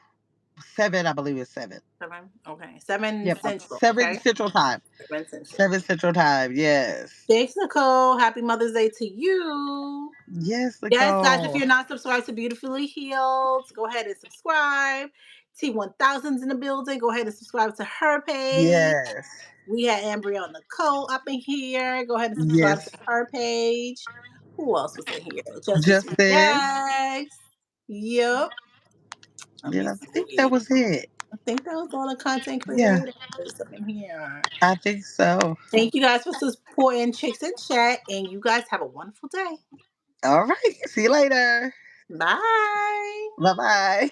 7, I believe it's 7. 7. Okay. 7 Yep, Central. 7 Okay. Central Time. 7 Central. 7 Central Time. Yes. Thanks, Nicole. Happy Mother's Day to you. Yes, Yes, guys, if Nicole. you're not subscribed to Beautifully Healed, go ahead and subscribe. T1000's in the building. Go ahead and subscribe to her page. Yes. We had Ambria Nicole up in here. Go ahead and subscribe to Yes. her page. Who else was in here? Justice Justin. Reacts. Yep. Let Yeah, me I think that see. was it. I think that was all the content Yeah, creators up in here. I think so. Thank you guys for supporting Chicks in Chat, and you guys have a wonderful day. All right. See you later. Bye. Bye bye.